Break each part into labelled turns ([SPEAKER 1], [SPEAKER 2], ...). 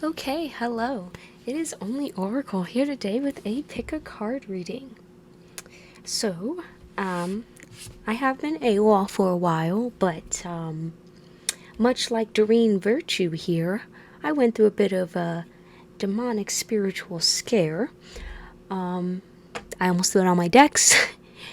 [SPEAKER 1] Okay, hello. It is only Oracle here today with a pick a card reading. So, I have been AWOL for a while, but much like Doreen Virtue here, I went through a bit of a demonic spiritual scare. I almost threw it on my decks.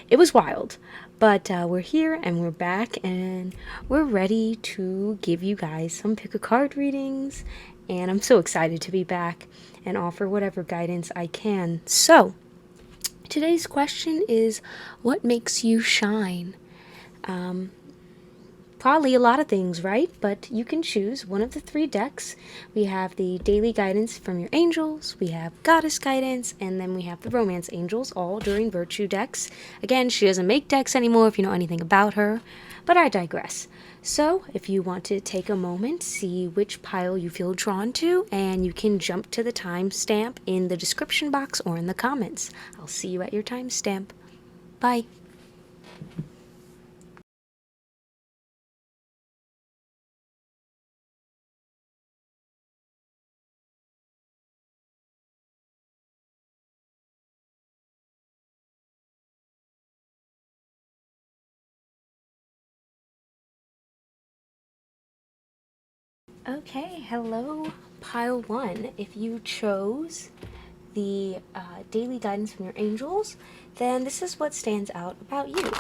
[SPEAKER 1] It was wild. But we're here and we're back and we're ready to give you guys some pick a card readings. And I'm so excited to be back and offer whatever guidance I can. So, today's question is, what makes you shine? Probably a lot of things, right? But you can choose one of the three decks. We have the daily guidance from your angels, we have goddess guidance, and then we have the romance angels, all during virtue decks. Again, she doesn't make decks anymore if you know anything about her, but I digress. So, if you want to take a moment, see which pile you feel drawn to, and you can jump to the timestamp in the description box or in the comments. I'll see you at your timestamp. Bye. Okay, hello, pile one. If you chose the daily guidance from your angels, then this is what stands out about you.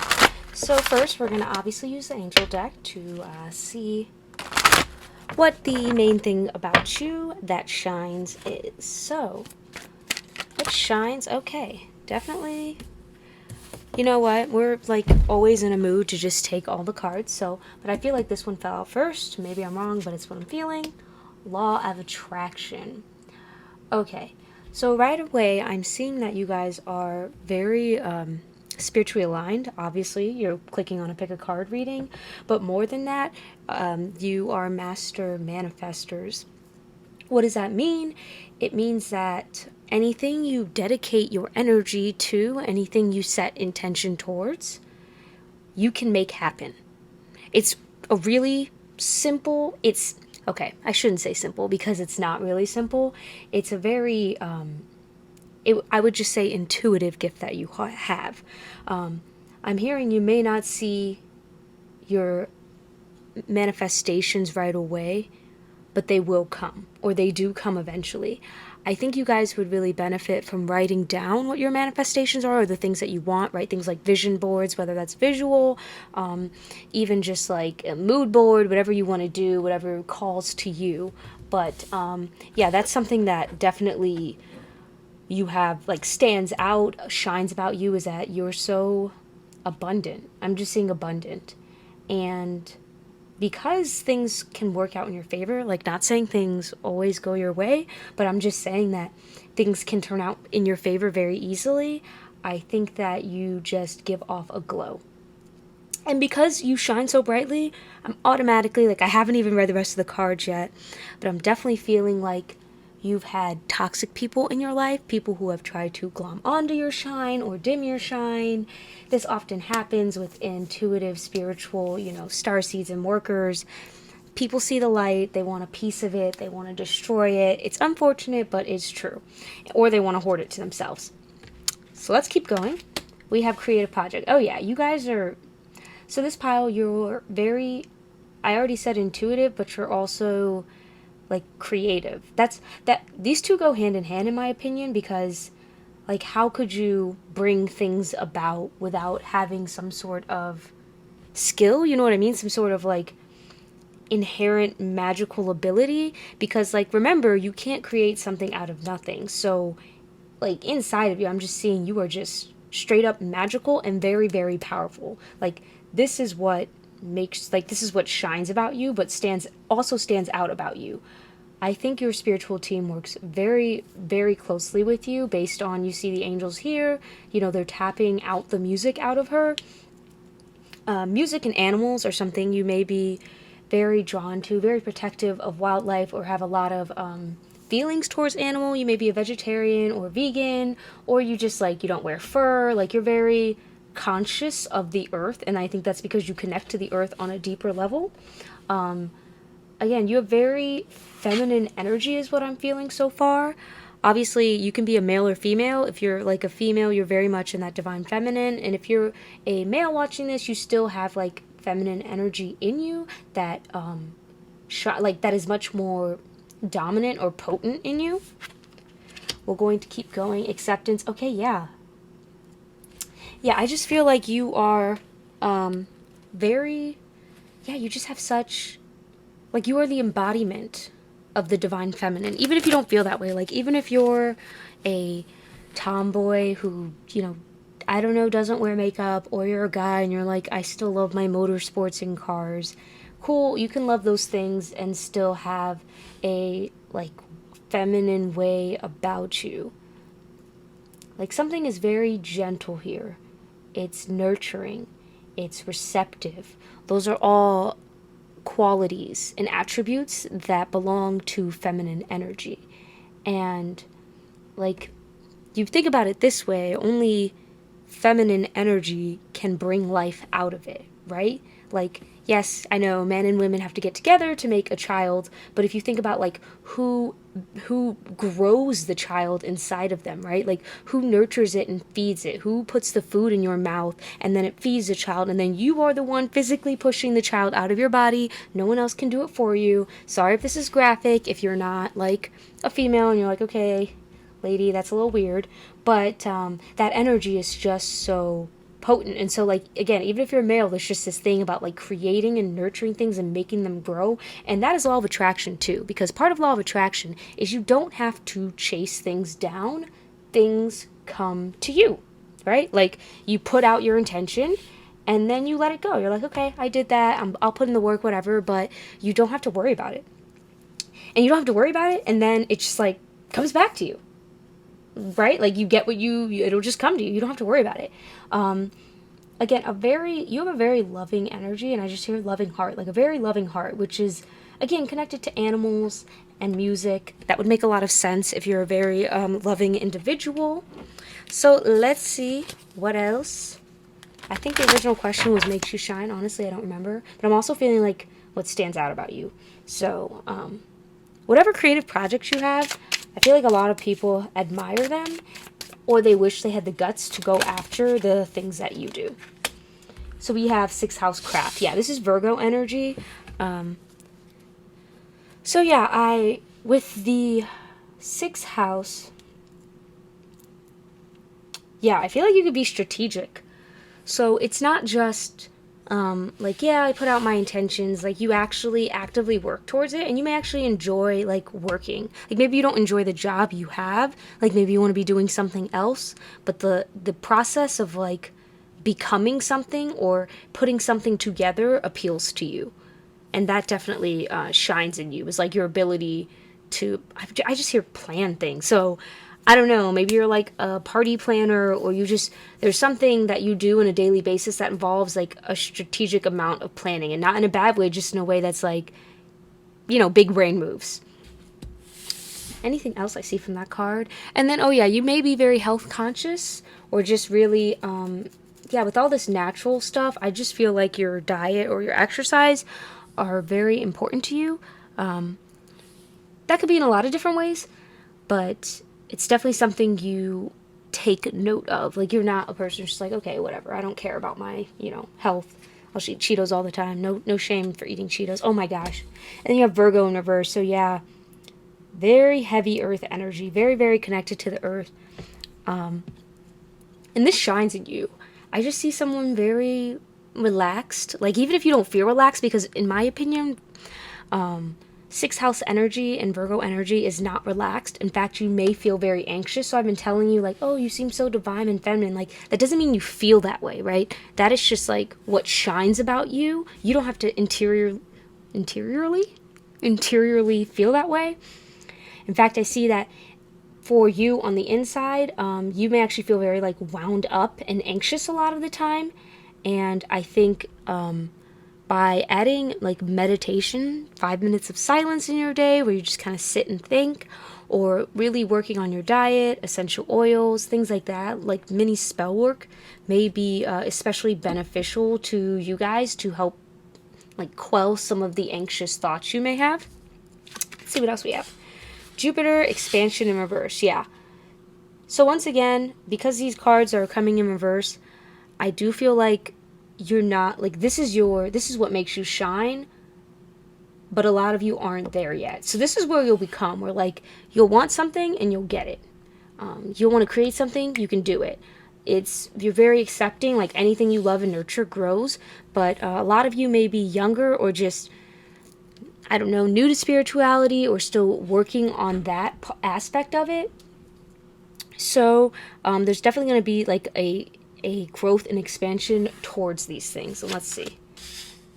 [SPEAKER 1] So first, we're going to obviously use the angel deck to see what the main thing about you that shines is. So, what shines? Okay, definitely. You know what? We're like always in a mood to just take all the cards. So, but I feel like this one fell out first. Maybe I'm wrong, but it's what I'm feeling. Law of attraction. Okay, so right away, I'm seeing that you guys are very spiritually aligned. Obviously, you're clicking on a pick a card reading, but more than that, you are master manifestors. What does that mean? It means that anything you dedicate your energy to, anything you set intention towards, you can make happen. It's a really simple, it's okay, I shouldn't say simple because it's not really simple. It's a very I would just say intuitive gift that you have. I'm hearing you may not see your manifestations right away, but they will come, or they do come eventually. I think you guys would really benefit from writing down what your manifestations are, or the things that you want, right? Things like vision boards, whether that's visual, even just like a mood board, whatever you want to do, whatever calls to you. But yeah, that's something that definitely you have, like, stands out, shines about you, is that you're so abundant. I'm just seeing abundant. And because things can work out in your favor, like, not saying things always go your way, but I'm just saying that things can turn out in your favor very easily. I think that you just give off a glow. And because you shine so brightly, I'm automatically, like, I haven't even read the rest of the cards yet, but I'm definitely feeling like you've had toxic people in your life, people who have tried to glom onto your shine or dim your shine. This often happens with intuitive, spiritual, star seeds and workers. People see the light, they want a piece of it, they want to destroy it. It's unfortunate, but it's true. Or they want to hoard it to themselves. So let's keep going. We have creative project. Oh yeah, you guys are... So this pile, you're very... I already said intuitive, but you're also like creative. These two go hand in hand in my opinion, because like, how could you bring things about without having some sort of skill, you know what I mean, some sort of like inherent magical ability? Because, like, remember, you can't create something out of nothing. So like, inside of you, I'm just seeing you are just straight up magical and very, very powerful. Like, this is what this is what shines about you, but stands out about you. I think your spiritual team works very, very closely with you, based on, you see the angels here, they're tapping out the music out of her. Music and animals are something you may be very drawn to, very protective of wildlife, or have a lot of feelings towards animal. You may be a vegetarian or vegan, or you just, like, you don't wear fur. Like, you're very conscious of the earth, and I think that's because you connect to the earth on a deeper level. again, you have very feminine energy is what I'm feeling so far. Obviously, you can be a male or female. If you're like a female, you're very much in that divine feminine. And if you're a male watching this, you still have like feminine energy in you that like that is much more dominant or potent in you. We're going to keep going. Acceptance. Okay, yeah. Yeah, I just feel like you are very, yeah, you just have such, like, you are the embodiment of the divine feminine. Even if you don't feel that way, like, even if you're a tomboy who, I don't know, doesn't wear makeup, or you're a guy and you're like, I still love my motorsports and cars. Cool, you can love those things and still have a, like, feminine way about you. Like, something is very gentle here. It's nurturing. It's receptive. Those are all qualities and attributes that belong to feminine energy. And, like, you think about it this way, only feminine energy can bring life out of it, right? Like, yes, I know men and women have to get together to make a child, but if you think about like who grows the child inside of them, right? Like who nurtures it and feeds it, who puts the food in your mouth and then it feeds the child, and then you are the one physically pushing the child out of your body. No one else can do it for you. Sorry if this is graphic, if you're not like a female and you're like, okay, lady, that's a little weird, but that energy is just so potent. And so, like, again, even if you're male, there's just this thing about like creating and nurturing things and making them grow. And that is law of attraction too, because part of law of attraction is you don't have to chase things down. Things come to you, right? Like you put out your intention and then you let it go. You're like, okay, I did that. I'll put in the work, whatever, but you don't have to worry about it. And you don't have to worry about it. And then it just like comes back to you. Right? Like you get what it'll just come to you. You don't have to worry about it. Again, you have a very loving energy, and I just hear loving heart, like a very loving heart, which is, again, connected to animals and music. That would make a lot of sense if you're a very loving individual. So let's see what else. I think the original question was makes you shine. Honestly, I don't remember. But I'm also feeling like what stands out about you. So whatever creative projects you have, I feel like a lot of people admire them, or they wish they had the guts to go after the things that you do. So we have 6th house craft. Yeah, this is Virgo energy. So yeah, with the 6th house, yeah, I feel like you could be strategic. So it's not just like, yeah, I put out my intentions. Like you actually actively work towards it, and you may actually enjoy like working. Like maybe you don't enjoy the job you have. Like maybe you want to be doing something else, but the process of like becoming something or putting something together appeals to you, and that definitely shines in you. Is like your ability to. I just hear plan things. So I don't know, maybe you're like a party planner, or there's something that you do on a daily basis that involves like a strategic amount of planning, and not in a bad way, just in a way that's like, big brain moves. Anything else I see from that card? And then, oh yeah, you may be very health conscious, or just really, with all this natural stuff, I just feel like your diet or your exercise are very important to you. That could be in a lot of different ways, but it's definitely something you take note of. Like you're not a person who's just like, okay, whatever, I don't care about my, health. I'll eat Cheetos all the time. No shame for eating Cheetos. Oh my gosh. And then you have Virgo in reverse. So yeah, very heavy earth energy, very, very connected to the earth. And this shines in you. I just see someone very relaxed. Like even if you don't feel relaxed, because in my opinion, 6th house energy and Virgo energy is not relaxed. In fact, you may feel very anxious. So I've been telling you like, oh, you seem so divine and feminine. Like that doesn't mean you feel that way, right? That is just like what shines about you. You don't have to interiorly feel that way. In fact, I see that for you on the inside, you may actually feel very like wound up and anxious a lot of the time. And I think by adding like meditation, 5 minutes of silence in your day where you just kind of sit and think, or really working on your diet, essential oils, things like that, like mini spell work may be especially beneficial to you guys to help like quell some of the anxious thoughts you may have. Let's see what else we have. Jupiter, expansion in reverse. Yeah. So once again, because these cards are coming in reverse, I do feel like you're not, like, this is what makes you shine, but a lot of you aren't there yet. So this is where you'll become, where like you'll want something and you'll get it. You'll want to create something, you can do it. You're very accepting, like anything you love and nurture grows, but a lot of you may be younger or just, I don't know, new to spirituality or still working on that aspect of it. So there's definitely going to be like a growth and expansion towards these things. So let's see.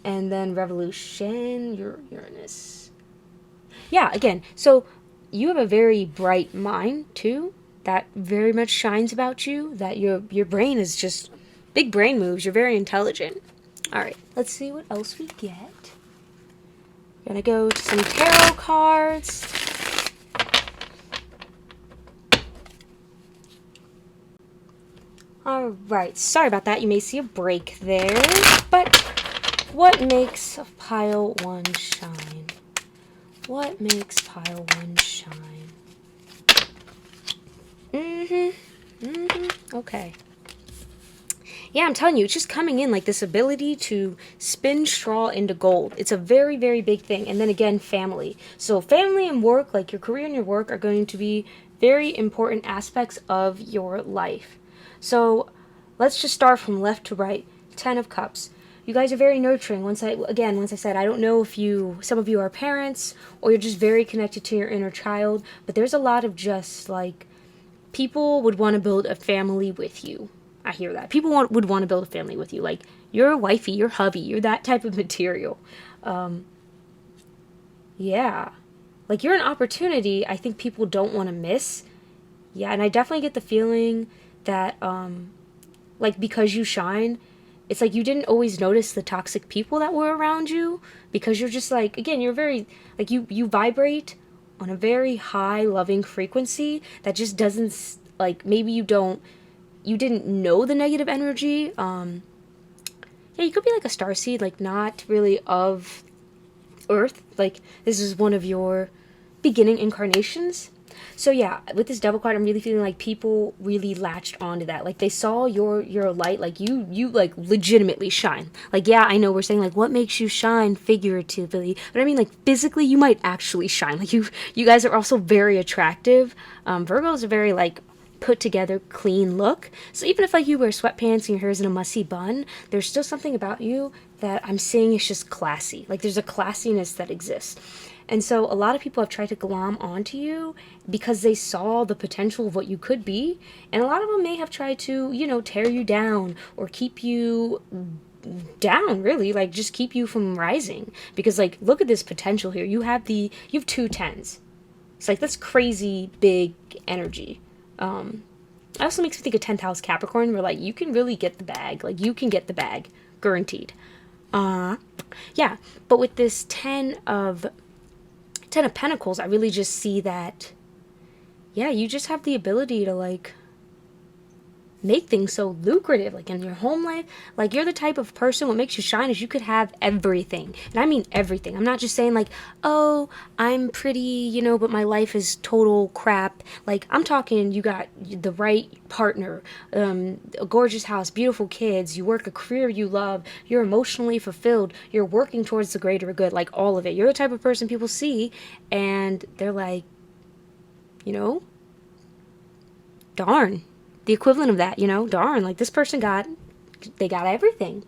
[SPEAKER 1] And then revolution, Uranus. Yeah, again, so you have a very bright mind too, that very much shines about you, that your brain is just big brain moves. You're very intelligent. All right, let's see what else we get. We're going to go to some tarot cards. All right, sorry about that. You may see a break there, but what makes pile 1 shine? What makes pile 1 shine? Okay. Yeah, I'm telling you, it's just coming in like this ability to spin straw into gold. It's a very, very big thing. And then again, family. So family and work, like your career and your work, are going to be very important aspects of your life. So let's just start from left to right. 10 of Cups. You guys are very nurturing. Once I said, I don't know if some of you are parents or you're just very connected to your inner child, but there's a lot of just like, people would want to build a family with you. I hear that. People would want to build a family with you. Like, you're a wifey, you're hubby, you're that type of material. Yeah. Like, you're an opportunity I think people don't want to miss. Yeah, and I definitely get the feeling that, like, because you shine, it's like you didn't always notice the toxic people that were around you, because you're just like, again, you're very, like, you vibrate on a very high, loving frequency that just doesn't, like, maybe you didn't know the negative energy. Yeah, you could be like a starseed, like not really of Earth. Like, this is one of your beginning incarnations. So yeah, with this Devil card, I'm really feeling like people really latched onto that. Like, they saw your light, like you like legitimately shine. Like, yeah, I know we're saying like what makes you shine figuratively, but I mean like physically you might actually shine. Like, you guys are also very attractive. Virgos are very like put together, clean look. So even if like you wear sweatpants and your hair is in a mussy bun, there's still something about you that I'm seeing is just classy. Like, there's a classiness that exists. And so a lot of people have tried to glom onto you because they saw the potential of what you could be. And a lot of them may have tried to, tear you down or keep you down, really, like just keep you from rising. Because like, look at this potential here. You have 2 10s. It's like, that's crazy big energy. It also makes me think of 10th house Capricorn, where like you can really get the bag. Like, you can get the bag. Guaranteed. Yeah. But with this 10 of Pentacles, I really just see that, yeah, you just have the ability to like make things so lucrative, like in your home life. Like, you're the type of person, what makes you shine is you could have everything. And I mean everything. I'm not just saying like, oh, I'm pretty, but my life is total crap. Like, I'm talking, you got the right partner, a gorgeous house, beautiful kids, you work a career you love, you're emotionally fulfilled, you're working towards the greater good, like all of it. You're the type of person people see and they're like, darn. The equivalent of that, darn, like this person got everything.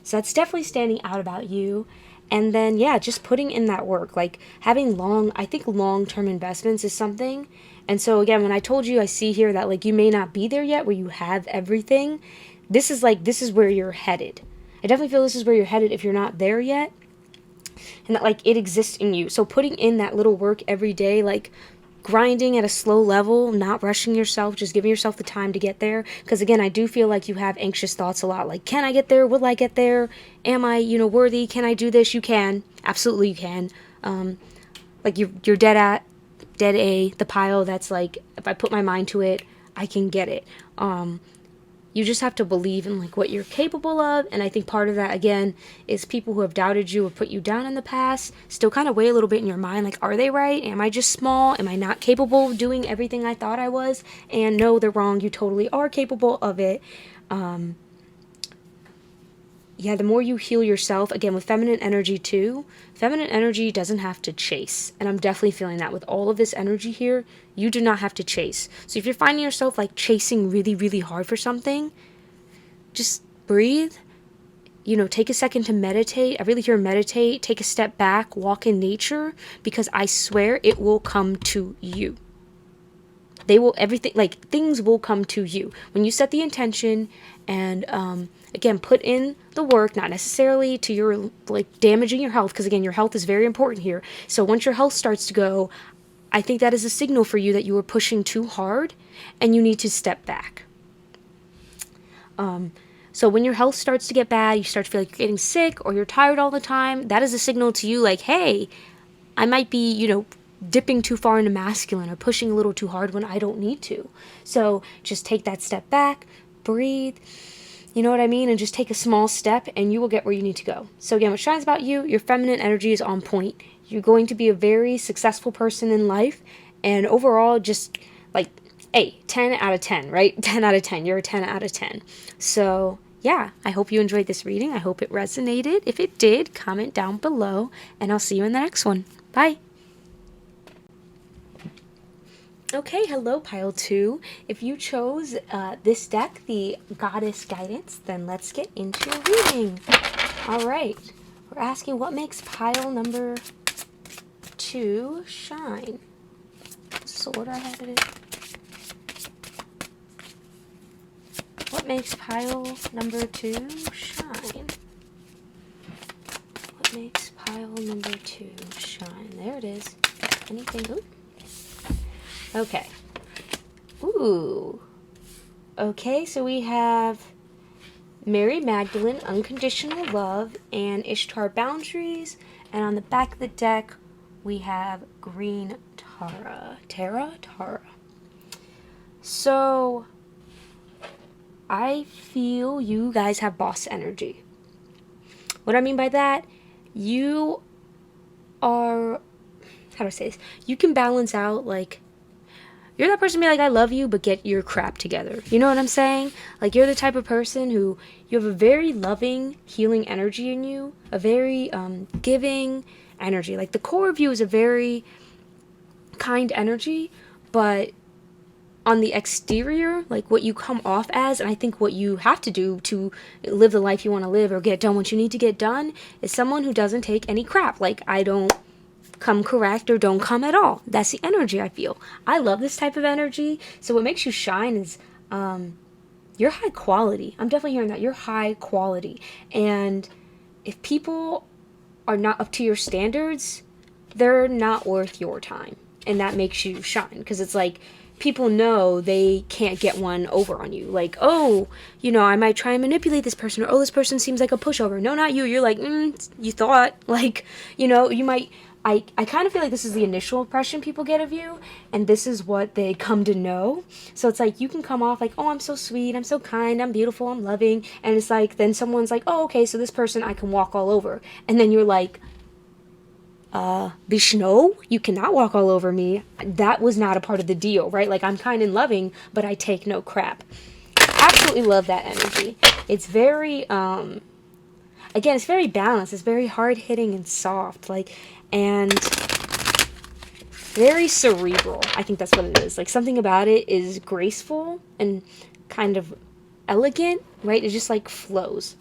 [SPEAKER 1] So that's definitely standing out about you. And then, yeah, just putting in that work, like having long-term investments is something. And so again, when I told you, I see here that like you may not be there yet where you have everything. This is where you're headed. I definitely feel this is where you're headed if you're not there yet. And that like it exists in you. So putting in that little work every day, like grinding at a slow level, not rushing yourself, just giving yourself the time to get there. Because again, I do feel like you have anxious thoughts a lot. Like, can I get there? Will I get there? Am I, worthy? Can I do this? You can. Absolutely you can. Like, you're dead A, the pile that's like, if I put my mind to it, I can get it. You just have to believe in like what you're capable of. And I think part of that, again, is people who have doubted you or put you down in the past still kind of weigh a little bit in your mind, like, are they right? Am I just small? Am I not capable of doing everything I thought I was? And no, they're wrong. You totally are capable of it. Yeah, the more you heal yourself, again, with feminine energy too, feminine energy doesn't have to chase. And I'm definitely feeling that with all of this energy here. You do not have to chase. So if you're finding yourself like chasing really, really hard for something, just breathe. You know, take a second to meditate. I really hear meditate. Take a step back, walk in nature, because I swear it will come to you. They will, everything, like, things will come to you when you set the intention and again, put in the work, not necessarily to your, like, damaging your health, because again, your health is very important here. So once your health starts to go, I think that is a signal for you that you are pushing too hard and you need to step back. So when your health starts to get bad, you start to feel like you're getting sick or you're tired all the time, that is a signal to you like, hey, I might be, you know, dipping too far into masculine or pushing a little too hard when I don't need to. So just take that step back, breathe, you know what I mean? And just take a small step and you will get where you need to go. So again, what shines about you, your feminine energy is on point. You're going to be a very successful person in life. And overall, just like, hey, 10 out of 10, right? 10 out of 10. You're a 10 out of 10. So yeah, I hope you enjoyed this reading. I hope it resonated. If it did, comment down below and I'll see you in the next one. Bye. Okay, hello Pile 2. If you chose this deck, the Goddess Guidance, then let's get into your reading. Alright, we're asking what makes pile number 2 shine. So what do I have it in? What makes pile number 2 shine? What makes pile number 2 shine? There it is. Anything? Ooh. Okay. Ooh. Okay, so we have Mary Magdalene, Unconditional Love, and Ishtar Boundaries. And on the back of the deck, we have Green Tara. Tara. So, I feel you guys have boss energy. What I mean by that, you are, how do I say this? You can balance out, like, you're that person to be like, I love you, but get your crap together. You know what I'm saying? Like, you're the type of person who, you have a very loving, healing energy in you. A very giving energy. Like, the core of you is a very kind energy, but on the exterior, like, what you come off as, and I think what you have to do to live the life you want to live or get done what you need to get done, is someone who doesn't take any crap. Like, I don't come correct or don't come at all. That's the energy I feel. I love this type of energy. So what makes you shine is you're high quality. I'm definitely hearing that. You're high quality. And if people are not up to your standards, they're not worth your time. And that makes you shine. Because it's like, people know they can't get one over on you. Like, oh, you know, I might try and manipulate this person. Or, oh, this person seems like a pushover. No, not you. You're like, you thought. Like, you know, you might... I kind of feel like this is the initial impression people get of you, and this is what they come to know. So it's like, you can come off like, oh, I'm so sweet, I'm so kind, I'm beautiful, I'm loving, and it's like, then someone's like, oh, okay, so this person I can walk all over. And then you're like, Vishnu, you cannot walk all over me. That was not a part of the deal, right? Like, I'm kind and loving, but I take no crap. Absolutely love that energy. It's very, again, it's very balanced. It's very hard-hitting and soft. Like, and very cerebral. I think that's what it is. Like, something about it is graceful and kind of elegant, right? It just, like, flows.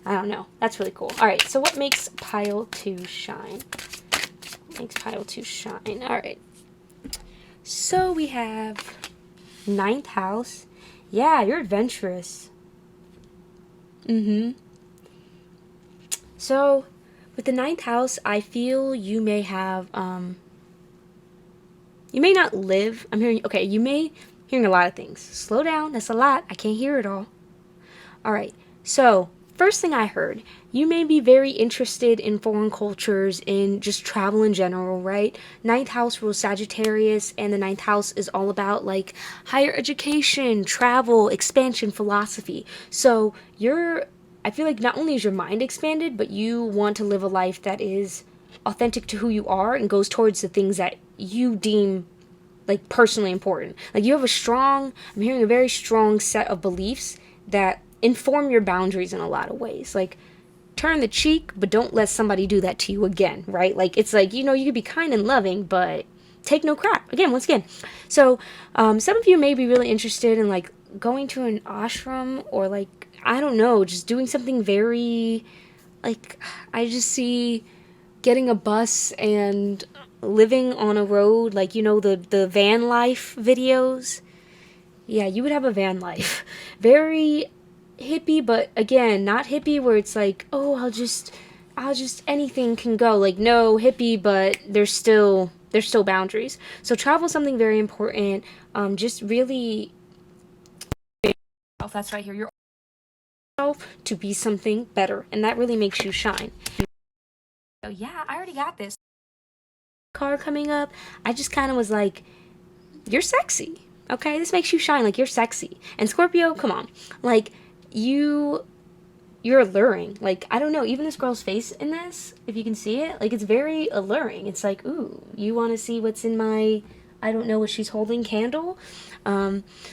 [SPEAKER 1] I don't know. That's really cool. All right, so what makes pile 2 shine? What makes pile 2 shine? All right. So we have 9th house. Yeah, you're adventurous. So with the 9th house, I feel you may have, you may not live, I'm hearing, okay, you may, hearing a lot of things. Slow down, that's a lot, I can't hear it all. Alright, so, first thing I heard, you may be very interested in foreign cultures, in just travel in general, right? Ninth house rules Sagittarius, and the ninth house is all about like higher education, travel, expansion, philosophy. So I feel like not only is your mind expanded, but you want to live a life that is authentic to who you are and goes towards the things that you deem like personally important. Like you have I'm hearing a very strong set of beliefs that inform your boundaries in a lot of ways. Like turn the cheek, but don't let somebody do that to you again, right? Like it's like, you could be kind and loving, but take no crap. Again, once again. So some of you may be really interested in like going to an ashram or like, I don't know, just doing something very like, I just see getting a bus and living on a road, like the van life videos. Yeah, you would have a van life. Very hippie, but again, not hippie where it's like, oh, I'll just anything can go. Like no, hippie, but there's still boundaries. So travel is something very important. Just really, that's right here. You're to be something better, and that really makes you shine. So yeah, I already got this card coming up. I just kind of was like, you're sexy. Okay, this makes you shine. Like you're sexy. And Scorpio, come on, like you're alluring. Like I don't know, even this girl's face in this, if you can see it, like it's very alluring. It's like, ooh, you want to see what's in my, I don't know what she's holding, candle.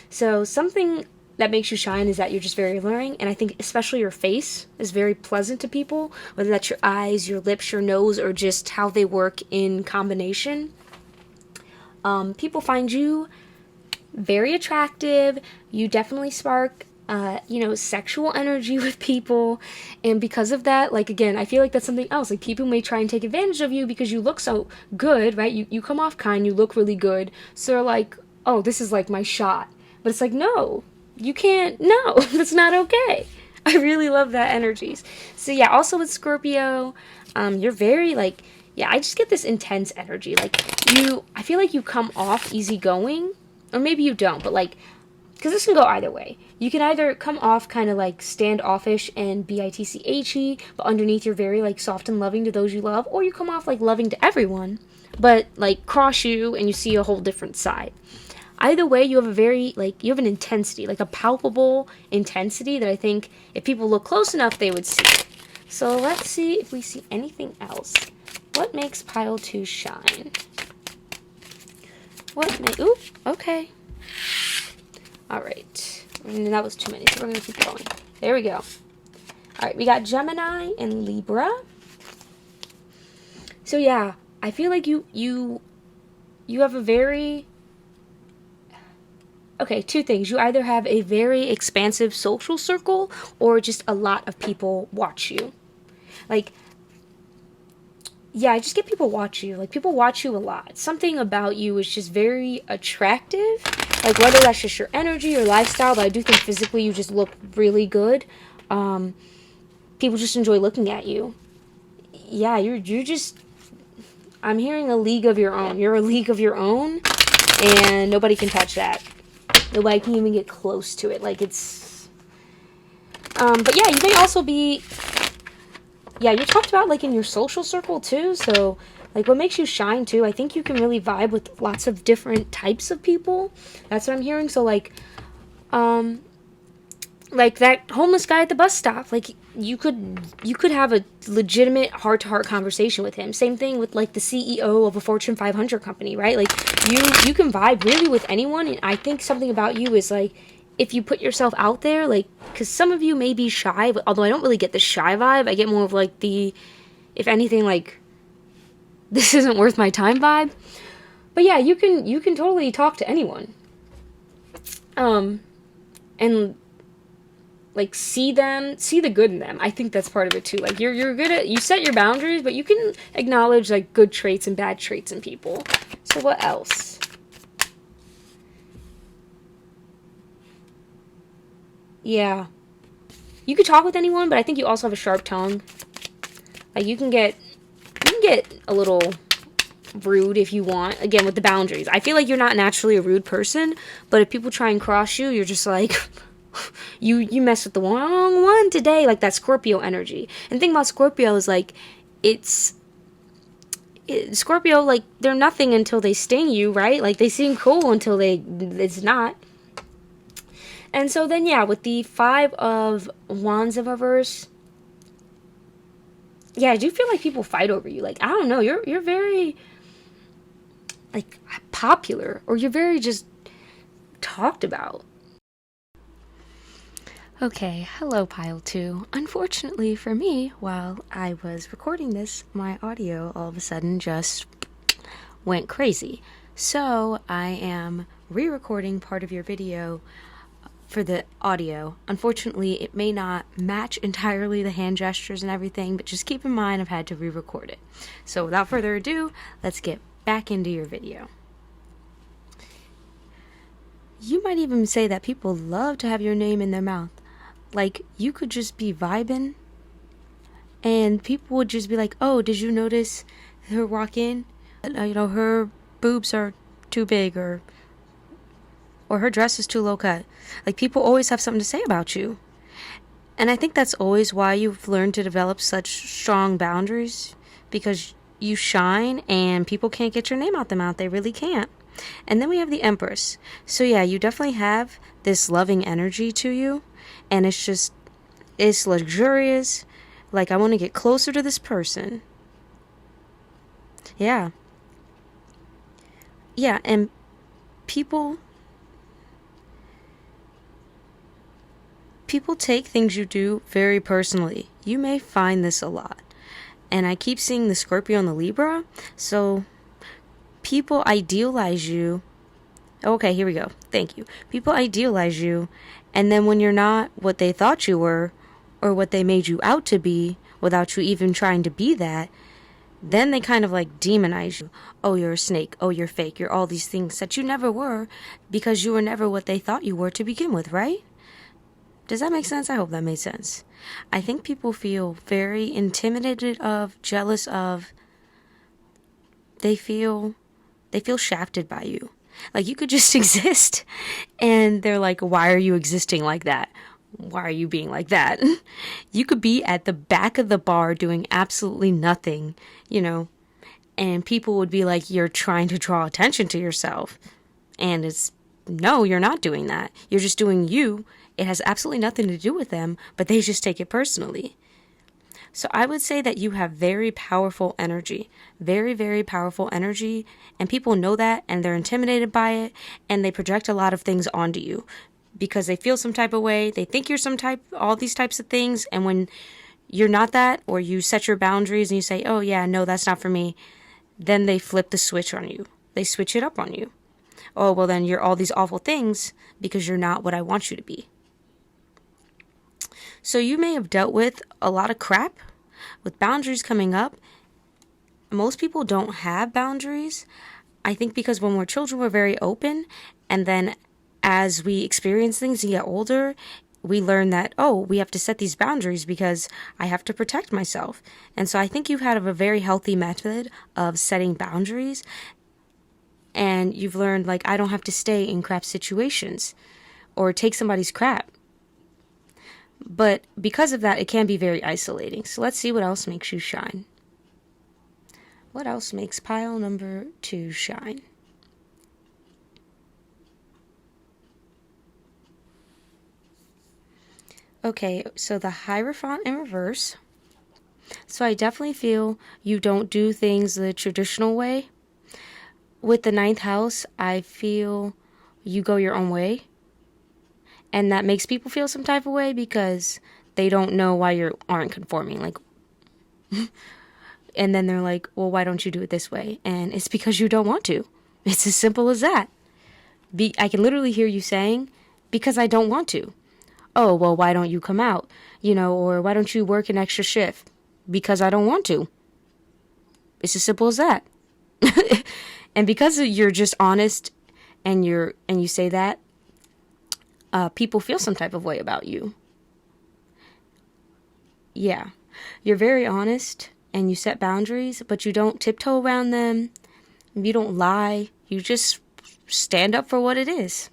[SPEAKER 1] So something that makes you shine is that you're just very alluring, and I think especially your face is very pleasant to people, whether that's your eyes, your lips, your nose, or just how they work in combination. People find you very attractive. You definitely spark sexual energy with people, and because of that, like again, I feel like that's something else. Like people may try and take advantage of you because you look so good, right? You come off kind, you look really good, so they're like, oh, this is like my shot. But it's like, no, you can't, no, that's not okay. I really love that energies. So yeah, also with Scorpio, you're very like, yeah, I just get this intense energy. Like I feel like you come off easygoing, or maybe you don't, but like, because this can go either way. You can either come off kind of like standoffish and bitchy, but underneath you're very like soft and loving to those you love, or you come off like loving to everyone, but like cross you and you see a whole different side. Either way, you have you have an intensity, like a palpable intensity that I think if people look close enough, they would see. So let's see if we see anything else. What makes pile 2 shine? Ooh, okay. All right. And that was too many, so we're going to keep going. There we go. All right, we got Gemini and Libra. So yeah, I feel like you have a very... Okay, two things. You either have a very expansive social circle or just a lot of people watch you. Like, yeah, I just get people watch you. Like, people watch you a lot. Something about you is just very attractive. Like, whether that's just your energy or lifestyle, but I do think physically you just look really good. People just enjoy looking at you. Yeah, you're just... I'm hearing a league of your own. You're a league of your own, and nobody can touch that. Nobody can even get close to it. Like, it's... but yeah, you may also be... Yeah, you're talked about, like, in your social circle, too. So, like, what makes you shine, too, I think you can really vibe with lots of different types of people. That's what I'm hearing. So, like that homeless guy at the bus stop. Like, you could have a legitimate heart-to-heart conversation with him. Same thing with, like, the CEO of a Fortune 500 company, right? Like, you can vibe really with anyone, and I think something about you is, like, if you put yourself out there, like, because some of you may be shy, but although I don't really get the shy vibe, I get more of, like, the, if anything, like, this isn't worth my time vibe. But yeah, you can totally talk to anyone. And, like, see the good in them. I think that's part of it, too. Like, you're good at, you set your boundaries, but you can acknowledge, like, good traits and bad traits in people. So what else? Yeah. You could talk with anyone, but I think you also have a sharp tongue. Like, you can get a little rude if you want. Again, with the boundaries. I feel like you're not naturally a rude person, but if people try and cross you, you're just like, You mess with the wrong one today, like that Scorpio energy. And the thing about Scorpio is like, Scorpio, like, they're nothing until they sting you, right? Like, they seem cool until it's not. And so then, yeah, with the Five of Wands in reverse, yeah, I do feel like people fight over you. Like, I don't know, you're very, like, popular, or you're very just talked about. Okay, hello Pile 2. Unfortunately for me, while I was recording this, my audio all of a sudden just went crazy. So I am re-recording part of your video for the audio. Unfortunately, it may not match entirely the hand gestures and everything, but just keep in mind I've had to re-record it. So without further ado, let's get back into your video. You might even say that people love to have your name in their mouth. Like, you could just be vibing, and people would just be like, oh, did you notice her walk in? Her boobs are too big, or her dress is too low cut. Like, people always have something to say about you. And I think that's always why you've learned to develop such strong boundaries, because you shine, and people can't get your name out their mouth. They really can't. And then we have the Empress. So yeah, you definitely have this loving energy to you. And it's luxurious. Like, I want to get closer to this person. Yeah. Yeah, and people take things you do very personally. You may find this a lot. And I keep seeing the Scorpio and the Libra. So people idealize you. Okay, here we go. Thank you. People idealize you, and then when you're not what they thought you were, or what they made you out to be, without you even trying to be that, then they kind of like demonize you. Oh, you're a snake. Oh, you're fake. You're all these things that you never were, because you were never what they thought you were to begin with, right? Does that make sense? I hope that made sense. I think people feel very intimidated of, jealous of. They feel shafted by you. Like, you could just exist, and they're like, why are you existing like that? Why are you being like that? You could be at the back of the bar doing absolutely nothing, and people would be like, you're trying to draw attention to yourself. And no, you're not doing that. You're just doing you. It has absolutely nothing to do with them, but they just take it personally. So I would say that you have very powerful energy, very, very powerful energy, and people know that, and they're intimidated by it, and they project a lot of things onto you because they feel some type of way, they think you're all these types of things, and when you're not that, or you set your boundaries and you say, oh yeah, no, that's not for me, then they flip the switch on you. They switch it up on you. Oh, well then you're all these awful things because you're not what I want you to be. So you may have dealt with a lot of crap with boundaries coming up. Most people don't have boundaries. I think because when we're children, we're very open. And then as we experience things and get older, we learn that, oh, we have to set these boundaries because I have to protect myself. And so I think you've had a very healthy method of setting boundaries. And you've learned, like, I don't have to stay in crap situations or take somebody's crap. But because of that, it can be very isolating. So let's see what else makes you shine. What else makes pile number 2 shine? Okay, so the Hierophant in reverse. So I definitely feel you don't do things the traditional way. With the 9th house, I feel you go your own way. And that makes people feel some type of way because they don't know why you aren't conforming. Like, and then they're like, well, why don't you do it this way? And it's because you don't want to. It's as simple as that. I can literally hear you saying, because I don't want to. Oh, well, why don't you come out? Or why don't you work an extra shift? Because I don't want to. It's as simple as that. And because you're just honest and you say that, people feel some type of way about you. Yeah. You're very honest and you set boundaries, but you don't tiptoe around them. You don't lie. You just stand up for what it is.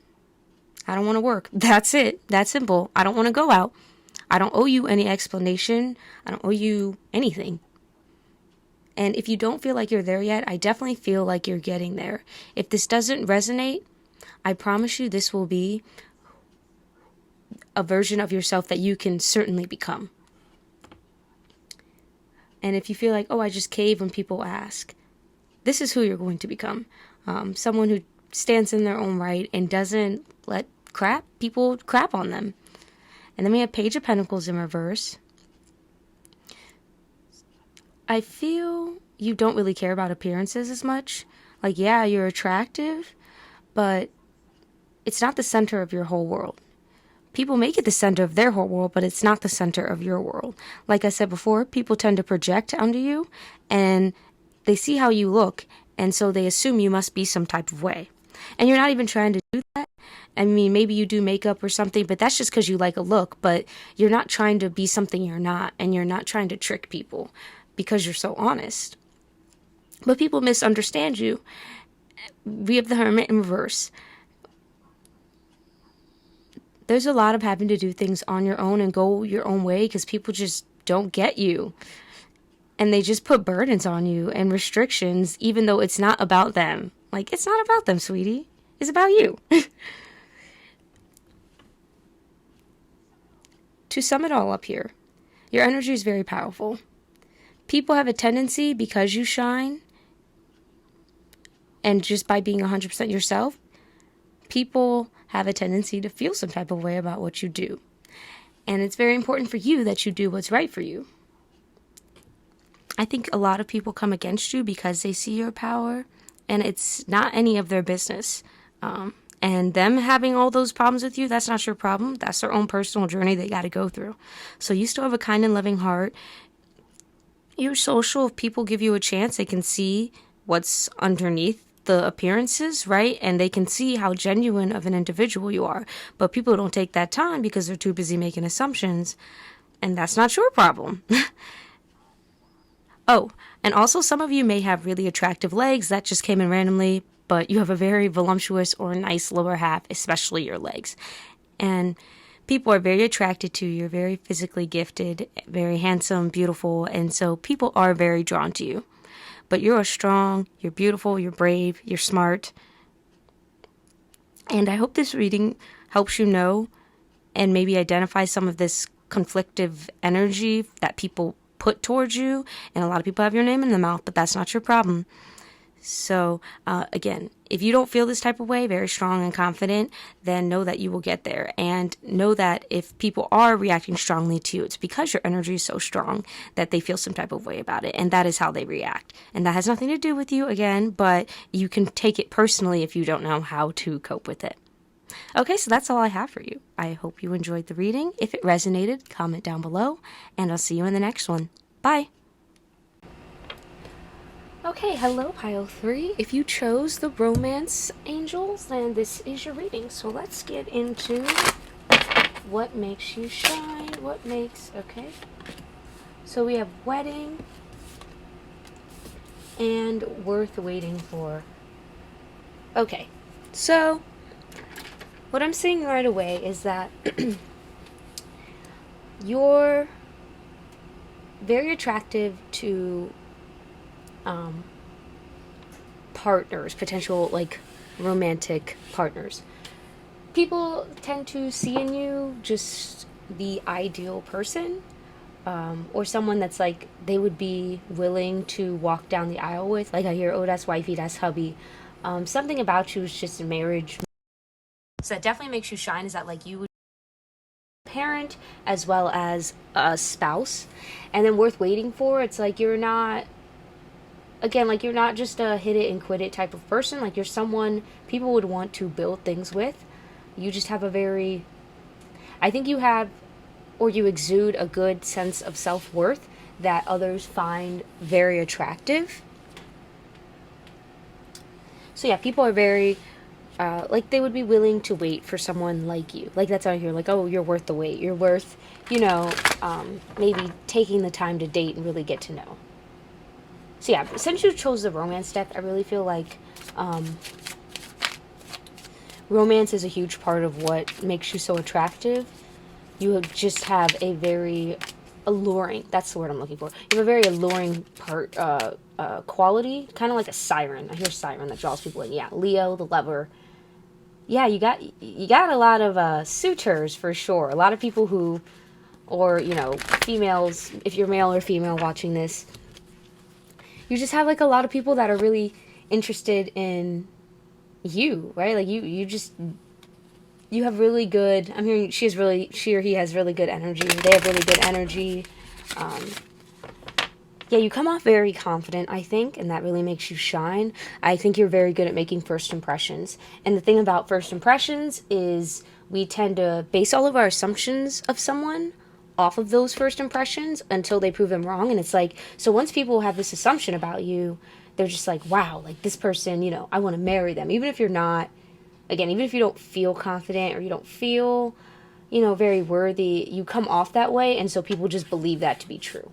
[SPEAKER 1] I don't want to work. That's it. That's simple. I don't want to go out. I don't owe you any explanation. I don't owe you anything. And if you don't feel like you're there yet, I definitely feel like you're getting there. If this doesn't resonate, I promise you this will be a version of yourself that you can certainly become. And if you feel like, oh, I just cave when people ask, this is who you're going to become. Someone who stands in their own right and doesn't let people crap on them. And then we have Page of Pentacles in reverse. I feel you don't really care about appearances as much. Like, yeah, you're attractive, but it's not the center of your whole world. People make it the center of their whole world, but it's not the center of your world. Like I said before, people tend to project onto you, and they see how you look, and so they assume you must be some type of way. And you're not even trying to do that. I mean, maybe you do makeup or something, but that's just because you like a look, but you're not trying to be something you're not, and you're not trying to trick people because you're so honest. But people misunderstand you. We have the Hermit in reverse. There's a lot of having to do things on your own and go your own way because people just don't get you. And they just put burdens on you and restrictions, even though it's not about them. Like, it's not about them, sweetie. It's about you. To sum it all up here, your energy is very powerful. People have a tendency, because you shine, and just by being 100% yourself, people have a tendency to feel some type of way about what you do. And it's very important for you that you do what's right for you. I think a lot of people come against you because they see your power, and it's not any of their business. And them having all those problems with you, that's not your problem. That's their own personal journey they got to go through. So you still have a kind and loving heart. You're social. If people give you a chance, they can see what's underneath the appearances, right? And they can see how genuine of an individual you are. But people don't take that time because they're too busy making assumptions. And that's not your problem. Oh, and also some of you may have really attractive legs. That just came in randomly. But you have a very voluptuous or nice lower half, especially your legs. And people are very attracted to you. You're very physically gifted, very handsome, beautiful. And so people are very drawn to you. But you're strong, you're beautiful, you're brave, you're smart. And I hope this reading helps you know and maybe identify some of this conflictive energy that people put towards you. And a lot of people have your name in the mouth, but that's not your problem. So, again, if you don't feel this type of way, very strong and confident, then know that you will get there. And know that if people are reacting strongly to you, it's because your energy is so strong that they feel some type of way about it. And that is how they react. And that has nothing to do with you, again, but you can take it personally if you don't know how to cope with it. Okay, so that's all I have for you. I hope you enjoyed the reading. If it resonated, comment down below, and I'll see you in the next one. Bye. Okay, hello Pile 3. If you chose the Romance Angels, then this is your reading. So let's get into what makes you shine, okay. So we have Wedding and Worth Waiting For. Okay, so what I'm seeing right away is that you're very attractive to partners, potential like romantic partners. People tend to see in you just the ideal person, or someone that's like they would be willing to walk down the aisle with. Like I hear, oh, that's wifey, that's hubby. Something about you is just a marriage. So that definitely makes you shine, is that like you would be a parent as well as a spouse. And then Worth Waiting For, it's like you're not, again, like you're not just a hit it and quit it type of person. Like you're someone people would want to build things with. You just have a very, I think you have, or you exude a good sense of self-worth that others find very attractive. So yeah, people are very, like they would be willing to wait for someone like you. Like that's out here, like, oh, you're worth the wait. You're worth, maybe taking the time to date and really get to know. So yeah, since you chose the romance deck, I really feel like Romance is a huge part of what makes you so attractive. You just have a very alluring, that's the word I'm looking for. You have a very alluring quality, kind of like a siren. I hear siren that draws people in. Yeah, Leo, the lover. Yeah, you got a lot of suitors for sure. A lot of people who, or females, if you're male or female watching this, you just have like a lot of people that are really interested in you, right? Like you have really good, I'm hearing she or he has really good energy. They have really good energy. Yeah, you come off very confident, I think, and that really makes you shine. I think you're very good at making first impressions. And the thing about first impressions is we tend to base all of our assumptions of someone off of those first impressions until they prove them wrong. And it's like, so once people have this assumption about you, they're just like, wow, like this person, I want to marry them. Even if you're not, again, even if you don't feel confident or you don't feel, very worthy, you come off that way. And so people just believe that to be true.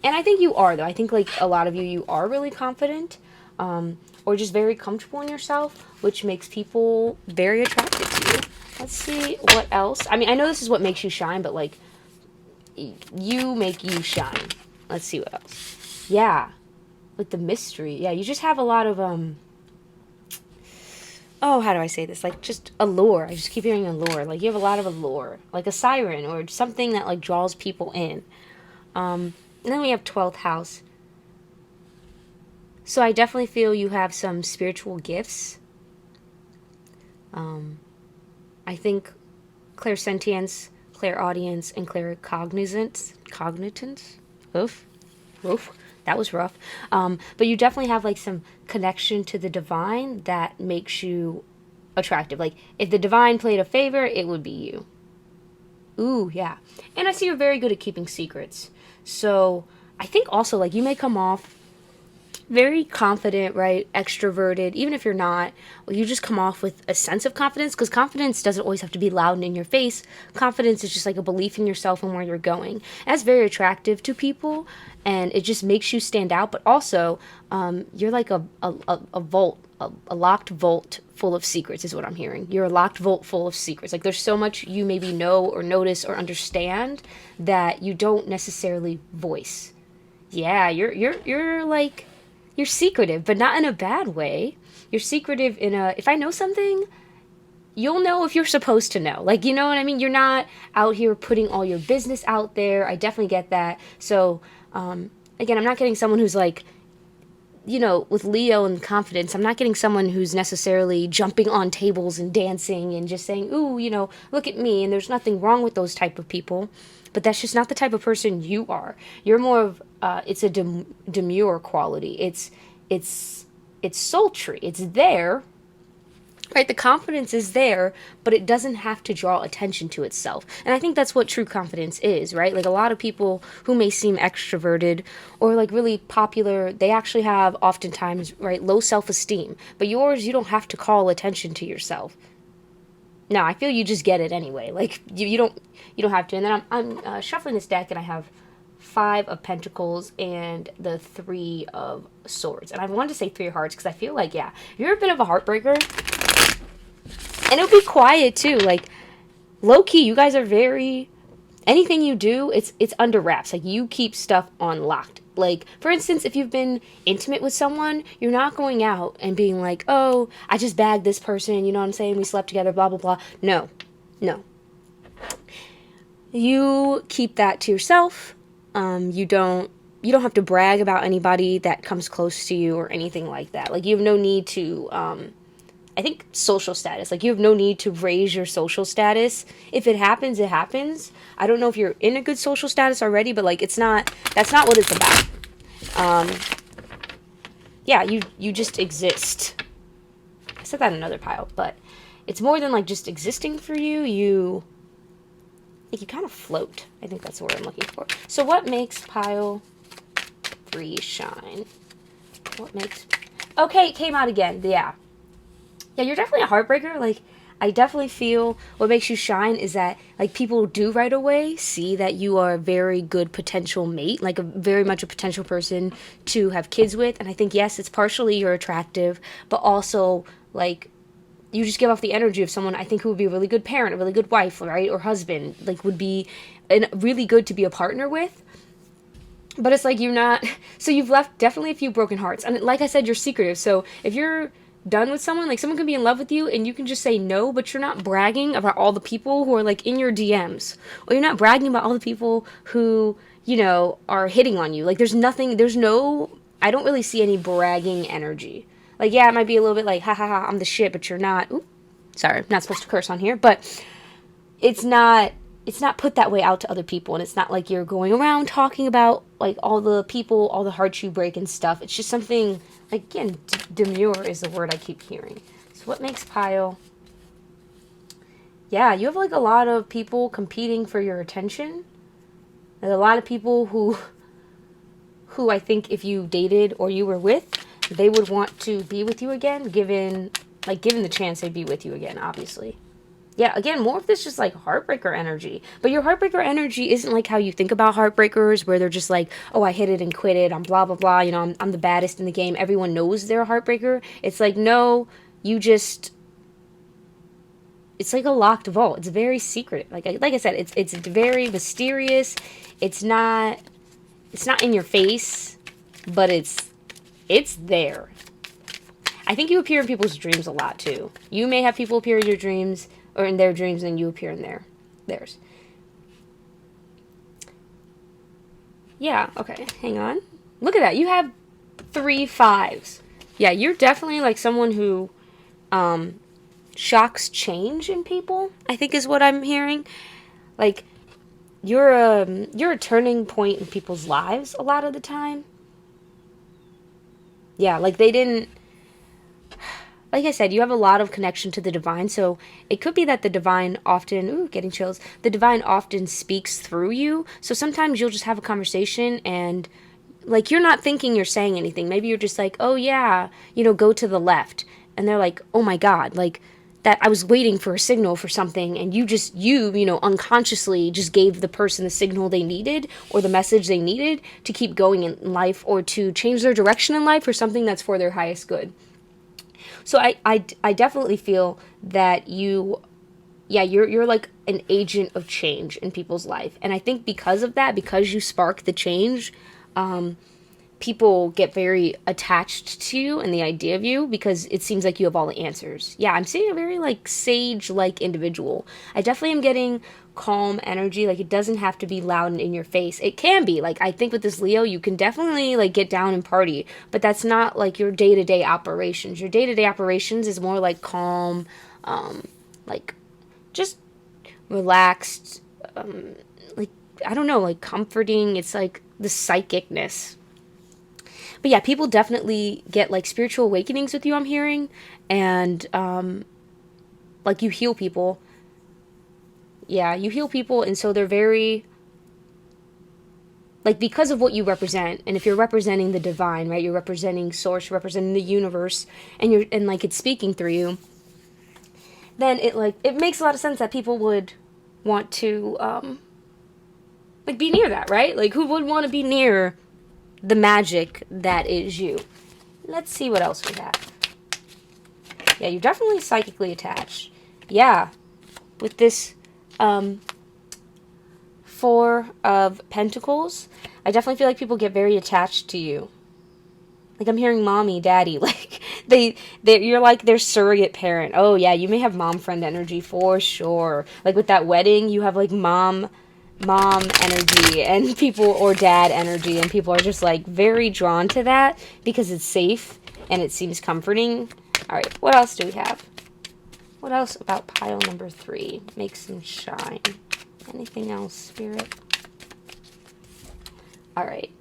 [SPEAKER 1] And I think you are, though. I think, like, a lot of you are really confident, or just very comfortable in yourself, which makes people very attracted to you. Let's see what else. I mean, I know this is what makes you shine, but, like, you make you shine. Let's see what else. Yeah, like the mystery. Yeah, you just have a lot of, oh, how do I say this? Like, just allure. I just keep hearing allure. Like, you have a lot of allure. Like a siren or something that, like, draws people in. And then we have 12th house. So I definitely feel you have some spiritual gifts. I think clairsentience, clairaudience, and claircognizance. Oof. That was rough. But you definitely have like some connection to the divine that makes you attractive. Like if the divine played a favor, it would be you. Ooh, yeah. And I see you're very good at keeping secrets. So I think also like you may come off very confident, right? Extroverted, even if you're not, well, you just come off with a sense of confidence, because confidence doesn't always have to be loud and in your face. Confidence is just like a belief in yourself and where you're going. And that's very attractive to people, and it just makes you stand out. But also, you're like a vault, a locked vault full of secrets is what I'm hearing. You're a locked vault full of secrets. Like there's so much you maybe know or notice or understand that you don't necessarily voice. Yeah, you're like, you're secretive, but not in a bad way. You're secretive in a, if I know something, you'll know if you're supposed to know. Like, you know what I mean? You're not out here putting all your business out there. I definitely get that. So, again, I'm not getting someone who's like, with Leo and confidence, I'm not getting someone who's necessarily jumping on tables and dancing and just saying, ooh, look at me. And there's nothing wrong with those type of people. But that's just not the type of person you are. You're more of, it's a demure quality. It's sultry. It's there, right? The confidence is there, but it doesn't have to draw attention to itself. And I think that's what true confidence is, right? Like a lot of people who may seem extroverted or like really popular, they actually have oftentimes, right, low self-esteem. But yours, you don't have to call attention to yourself. No, I feel you just get it anyway. Like you don't have to. And then I'm shuffling this deck, and I have 5 of Pentacles and the 3 of Swords. And I wanted to say 3 of Hearts because I feel like, yeah, you're a bit of a heartbreaker. And it'll be quiet too. Like low key, you guys are very, anything you do, it's under wraps. Like you keep stuff on locked. Like, for instance, if you've been intimate with someone, you're not going out and being like, oh, I just bagged this person, you know what I'm saying? We slept together, blah, blah, blah. No. You keep that to yourself. You don't have to brag about anybody that comes close to you or anything like that. Like, you have no need to, I think social status. Like, you have no need to raise your social status. If it happens, it happens. I don't know if you're in a good social status already, but, like, that's not what it's about. Yeah, you just exist. I said that in another pile, but it's more than, like, just existing for you. You kind of float. I think that's the word I'm looking for. So what makes pile 3 shine? Okay, it came out again. Yeah, you're definitely a heartbreaker. Like, I definitely feel what makes you shine is that, like, people do right away see that you are a very good potential mate, like very much a potential person to have kids with. And I think, yes, it's partially you're attractive, but also, like, you just give off the energy of someone I think who would be a really good parent, a really good wife, right, or husband, like would be really good to be a partner with. But it's like you're not, so you've left definitely a few broken hearts. And like I said, you're secretive. So if you're done with someone, like someone can be in love with you and you can just say no, but you're not bragging about all the people who are like in your DMs. Or you're not bragging about all the people who, you know, are hitting on you. Like there's nothing, there's no, I don't really see any bragging energy. Like, yeah, it might be a little bit like, ha ha ha, I'm the shit, but you're not. Ooh, sorry, I'm not supposed to curse on here. But it's not put that way out to other people, and it's not like you're going around talking about like all the people, all the hearts you break and stuff. It's just something like, again, demure is the word I keep hearing. So what makes pile? Yeah, you have like a lot of people competing for your attention. There's a lot of people who I think if you dated or you were with, they would want to be with you again, given the chance they'd be with you again, obviously. Yeah, again, more of this just like heartbreaker energy. But your heartbreaker energy isn't like how you think about heartbreakers, where they're just like, oh, I hit it and quit it, I'm blah, blah, blah, you know, I'm the baddest in the game. Everyone knows they're a heartbreaker. It's like, no, it's like a locked vault. It's very secret. Like I said, it's very mysterious. It's not in your face, but it's there. I think you appear in people's dreams a lot too. You may have people appear in your dreams or in their dreams, and you appear in theirs. Yeah, okay, hang on. Look at that. You have 3 5s. Yeah, you're definitely like someone who shocks change in people, I think is what I'm hearing. Like you're a turning point in people's lives a lot of the time. Yeah, like they didn't, like I said, you have a lot of connection to the divine, so it could be that the divine often, getting chills, the divine often speaks through you, so sometimes you'll just have a conversation and, like, you're not thinking you're saying anything. Maybe you're just like, oh yeah, you know, go to the left, and they're like, oh my god, like, that I was waiting for a signal for something, and you know, unconsciously just gave the person the signal they needed, or the message they needed to keep going in life, or to change their direction in life, or something that's for their highest good. So I definitely feel that you're like an agent of change in people's life. And I think because of that, because you spark the change, people get very attached to you and the idea of you because it seems like you have all the answers. Yeah, I'm seeing a very like sage-like individual. I definitely am getting calm energy. Like it doesn't have to be loud and in your face. It can be. Like I think with this Leo, you can definitely like get down and party, but that's not like your day-to-day operations. Your day-to-day operations is more like calm, like just relaxed, like I don't know, like comforting. It's like the psychicness. But yeah, people definitely get like spiritual awakenings with you, I'm hearing, and like you heal people. Yeah, you heal people, and so they're very, like, because of what you represent, and if you're representing the divine, right, you're representing source, you're representing the universe, and like it's speaking through you, then it makes a lot of sense that people would want to like be near that, right? Like who would want to be near the magic that is you? Let's see what else we have. Yeah, you're definitely psychically attached. Yeah, with this 4 of Pentacles, I definitely feel like people get very attached to you. Like I'm hearing mommy, daddy, like you're like their surrogate parent. Oh yeah, you may have mom friend energy for sure. Like with that wedding, you have like mom energy and people, or dad energy, and people are just like very drawn to that because it's safe and it seems comforting. All right, what else do we have? What else about pile number 3 makes them shine? Anything else, Spirit? All right.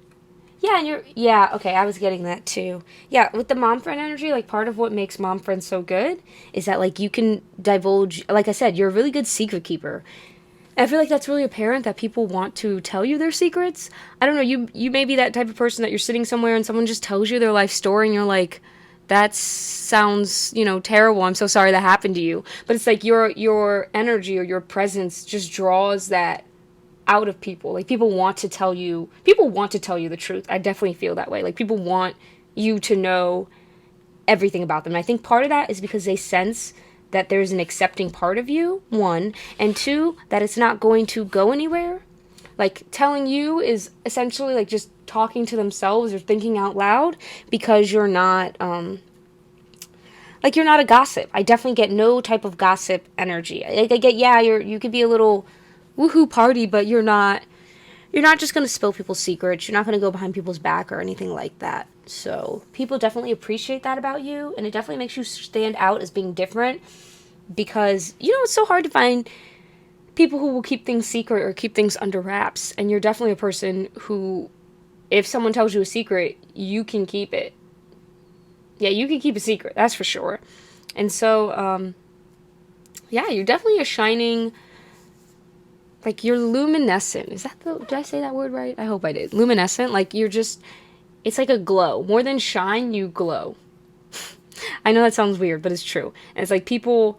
[SPEAKER 1] Yeah, and okay, I was getting that too. Yeah, with the mom friend energy, like part of what makes mom friends so good is that like you can divulge, like I said, you're a really good secret keeper. I feel like that's really apparent that people want to tell you their secrets. I don't know, you may be that type of person that you're sitting somewhere and someone just tells you their life story and you're like, that sounds, you know, terrible. I'm so sorry that happened to you. But it's like your energy or your presence just draws that out of people. Like people want to tell you the truth. I definitely feel that way. Like people want you to know everything about them. And I think part of that is because they sense that there's an accepting part of you, one, and two, that it's not going to go anywhere. Like, telling you is essentially like just talking to themselves or thinking out loud, because you're not, like, you're not a gossip. I definitely get no type of gossip energy. I get, yeah, you could be a little woohoo party, but you're not just going to spill people's secrets. You're not going to go behind people's back or anything like that. So people definitely appreciate that about you, and it definitely makes you stand out as being different, because, it's so hard to find people who will keep things secret or keep things under wraps, and you're definitely a person who, if someone tells you a secret, you can keep it. Yeah, you can keep a secret, that's for sure. And so, yeah, you're definitely a shining, like, you're luminescent. Did I say that word right? I hope I did. Luminescent, like, it's like a glow. More than shine, you glow. I know that sounds weird, but it's true. And it's like the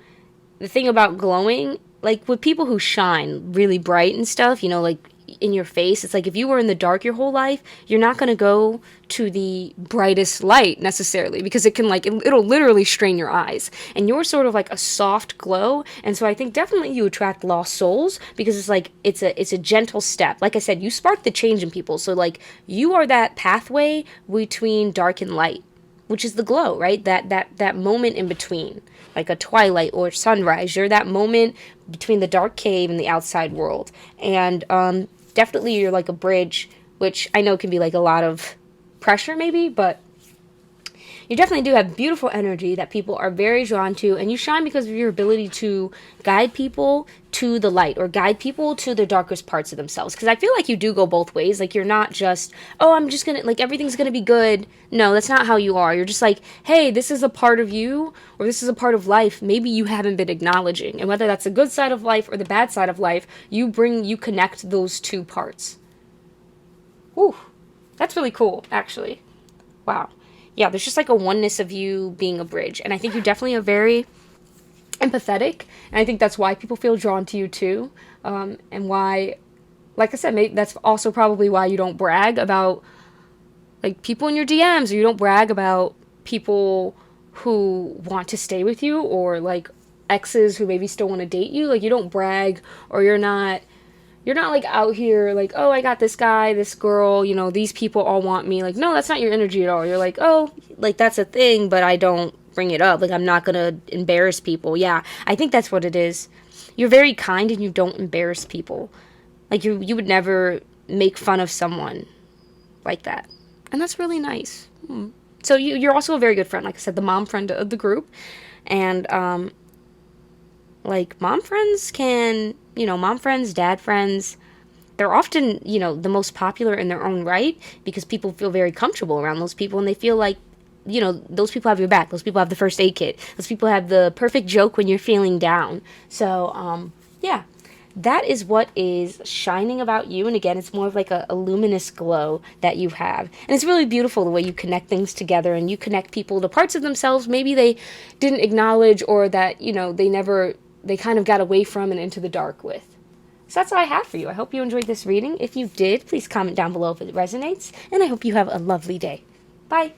[SPEAKER 1] thing about glowing, like with people who shine really bright and stuff, like in your face, it's like if you were in the dark your whole life, you're not going to go to the brightest light necessarily, because it can it'll literally strain your eyes. And you're sort of like a soft glow, and so I think definitely you attract lost souls, because it's like it's a gentle step. Like I said, you spark the change in people, so like you are that pathway between dark and light, which is the glow, right? That moment in between, like a twilight or sunrise. You're that moment between the dark cave and the outside world. And definitely you're like a bridge, which I know can be like a lot of pressure maybe, but you definitely do have beautiful energy that people are very drawn to, and you shine because of your ability to guide people to the light, or guide people to the darkest parts of themselves. Because I feel like you do go both ways. Like, you're not just, oh, I'm just gonna, like, everything's gonna be good. No, that's not how you are. You're just like, hey, this is a part of you, or this is a part of life maybe you haven't been acknowledging. And whether that's the good side of life or the bad side of life, you connect those two parts. Whew. That's really cool, actually. Wow. Yeah, there's just like a oneness of you being a bridge. And I think you definitely are very empathetic. And I think that's why people feel drawn to you too. And why, like I said, maybe that's also probably why you don't brag about like people in your DMs, or you don't brag about people who want to stay with you, or like exes who maybe still want to date you. Like, you don't brag, or you're not like out here like, oh, I got this guy, this girl, these people all want me. Like, no, that's not your energy at all. You're like, oh, like, that's a thing, but I don't bring it up. Like, I'm not gonna embarrass people. Yeah, I think that's what it is. You're very kind and you don't embarrass people. Like, you would never make fun of someone like that. And that's really nice. So you're also a very good friend. Like I said, the mom friend of the group. And, like, mom friends, dad friends, they're often, the most popular in their own right, because people feel very comfortable around those people, and they feel like, those people have your back. Those people have the first aid kit. Those people have the perfect joke when you're feeling down. So, yeah, that is what is shining about you. And again, it's more of like a luminous glow that you have. And it's really beautiful the way you connect things together, and you connect people to parts of themselves maybe they didn't acknowledge, or that, they kind of got away from and into the dark with. So that's all I have for you. I hope you enjoyed this reading. If you did, please comment down below if it resonates, and I hope you have a lovely day. Bye.